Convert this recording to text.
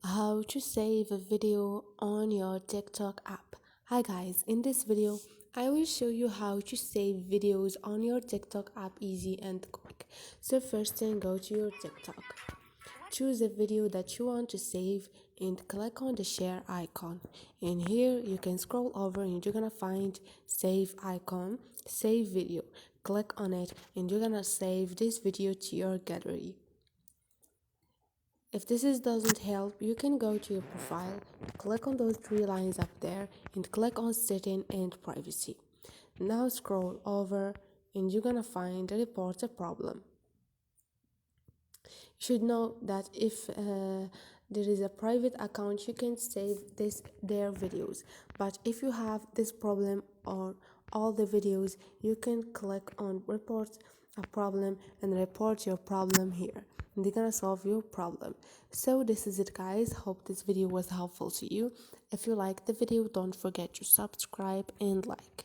How to save a video on your TikTok app. Hi guys, in this video I will show you how to save videos on your TikTok app easy and quick. So first thing, go to your TikTok, choose a video that you want to save and click on the share icon. In here you can scroll over and you're gonna find save icon, save video. Click on it and you're gonna save this video to your gallery. If doesn't help, you can go to your profile, click on those three lines up there and click on setting and privacy. Now scroll over and you're gonna find report a problem. You should know that if there is a private account, you can save their videos, but if you have this problem or all the videos, you can click on report a problem and report your problem here, and they're gonna solve your problem. So this is it guys, hope this video was helpful to you. If you like the video, don't forget to subscribe and like.